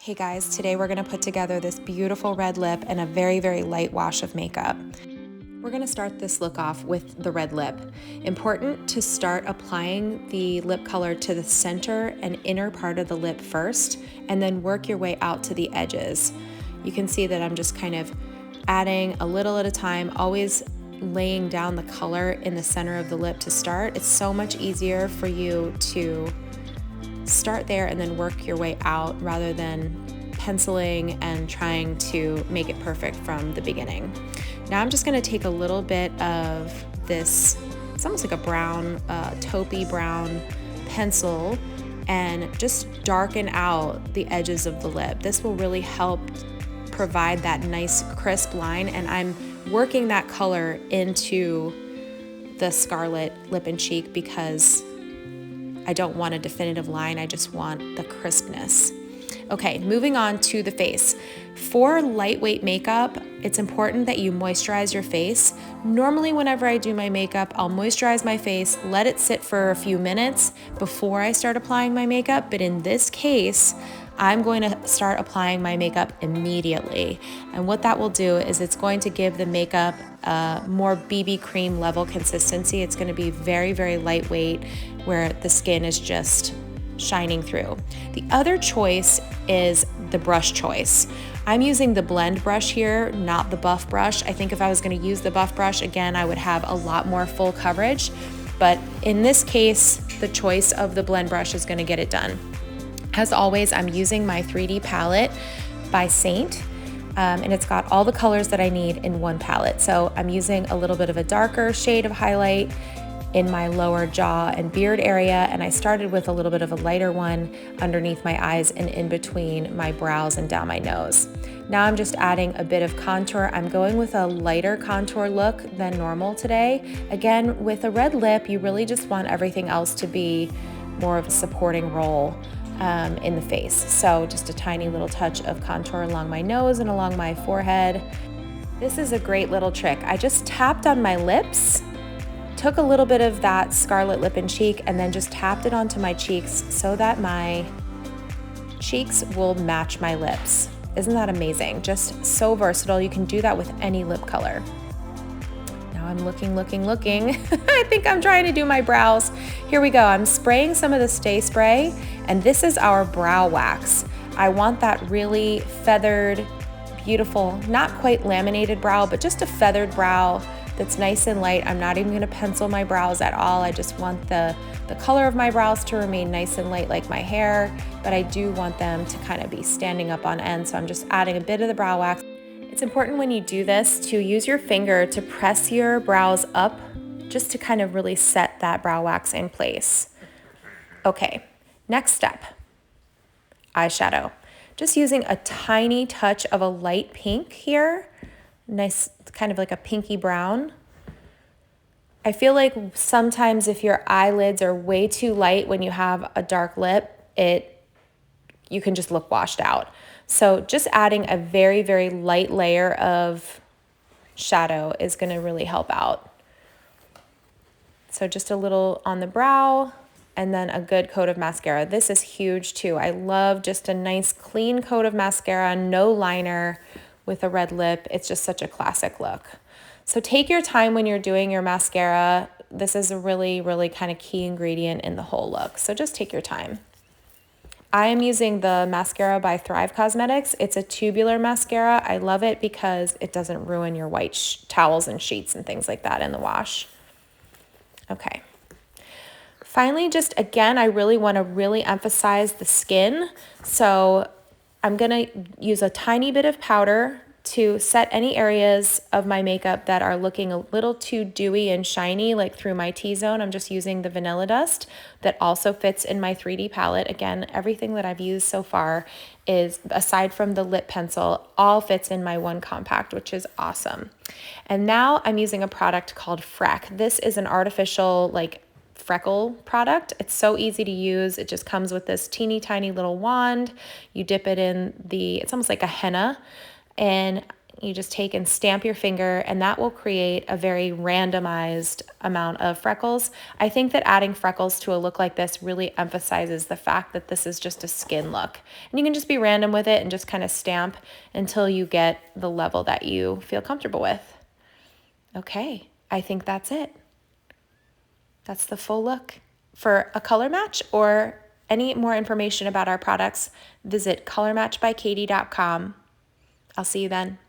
Hey guys, today we're gonna put together this beautiful red lip and a very, very light wash of makeup. We're gonna start this look off with the red lip. Important to start applying the lip color to the center and inner part of the lip first, and then work your way out to the edges. You can see that I'm just kind of adding a little at a time, always laying down the color in the center of the lip to start. It's so much easier for you to start there and then work your way out rather than penciling and trying to make it perfect from the beginning. Now I'm just going to take a little bit of this, it's almost like a brown, taupey brown pencil, and just darken out the edges of the lip. This will really help provide that nice crisp line, and I'm working that color into the Scarlet lip and cheek because I don't want a definitive line, I just want the crispness. Okay, moving on to the face. For lightweight makeup, it's important that you moisturize your face. Normally, whenever I do my makeup, I'll moisturize my face, let it sit for a few minutes before I start applying my makeup, but in this case, I'm going to start applying my makeup immediately. And what that will do is it's going to give the makeup a more BB cream level consistency. It's going to be very, very lightweight where the skin is just shining through. The other choice is the brush choice. I'm using the blend brush here, not the buff brush. I think if I was going to use the buff brush, again, I would have a lot more full coverage. But in this case, the choice of the blend brush is going to get it done. As always, I'm using my 3D palette by Saint, and it's got all the colors that I need in one palette. So I'm using a little bit of a darker shade of highlight in my lower jaw and beard area, and I started with a little bit of a lighter one underneath my eyes and in between my brows and down my nose. Now I'm just adding a bit of contour. I'm going with a lighter contour look than normal today. Again, with a red lip, you really just want everything else to be more of a supporting role in the face. So just a tiny little touch of contour along my nose and along my forehead. This is a great little trick. I just tapped on my lips, took a little bit of that Scarlet lip and cheek, and then just tapped it onto my cheeks so that my cheeks will match my lips. Isn't that amazing? Just so versatile. You can do that with any lip color. Now I'm looking. I think I'm trying to do my brows. Here we go. I'm spraying some of the Stay Spray, and this is our brow wax. I want that really feathered, beautiful, not quite laminated brow, but just a feathered brow that's nice and light. I'm not even gonna pencil my brows at all. I just want the color of my brows to remain nice and light like my hair, but I do want them to kind of be standing up on end. So I'm just adding a bit of the brow wax. It's important when you do this to use your finger to press your brows up just to kind of really set that brow wax in place. Okay, next step, eyeshadow. Just using a tiny touch of a light pink here. Nice, kind of like a pinky brown. I feel like sometimes if your eyelids are way too light when you have a dark lip, you can just look washed out. So just adding a very, very light layer of shadow is going to really help out. So just a little on the brow and then a good coat of mascara. This is huge too. I love just a nice clean coat of mascara, no liner with a red lip. It's just such a classic look. So take your time when you're doing your mascara. This is a really, really kind of key ingredient in the whole look. So just take your time. I am using the mascara by Thrive Cosmetics. It's a tubular mascara. I love it because it doesn't ruin your white towels and sheets and things like that in the wash. Okay. Finally, just again, I really want to really emphasize the skin. So I'm going to use a tiny bit of powder to set any areas of my makeup that are looking a little too dewy and shiny, like through my T-zone. I'm just using the Vanilla Dust that also fits in my 3D palette. Again, everything that I've used so far is, aside from the lip pencil, all fits in my one compact, which is awesome. And now I'm using a product called Freck. This is an artificial, like, freckle product. It's so easy to use. It just comes with this teeny tiny little wand. You dip it in it's almost like a henna, and you just take and stamp your finger, and that will create a very randomized amount of freckles. I think that adding freckles to a look like this really emphasizes the fact that this is just a skin look. And you can just be random with it and just kind of stamp until you get the level that you feel comfortable with. Okay, I think that's it. That's the full look. For a color match or any more information about our products, visit colormatchbykatie.com. I'll see you then.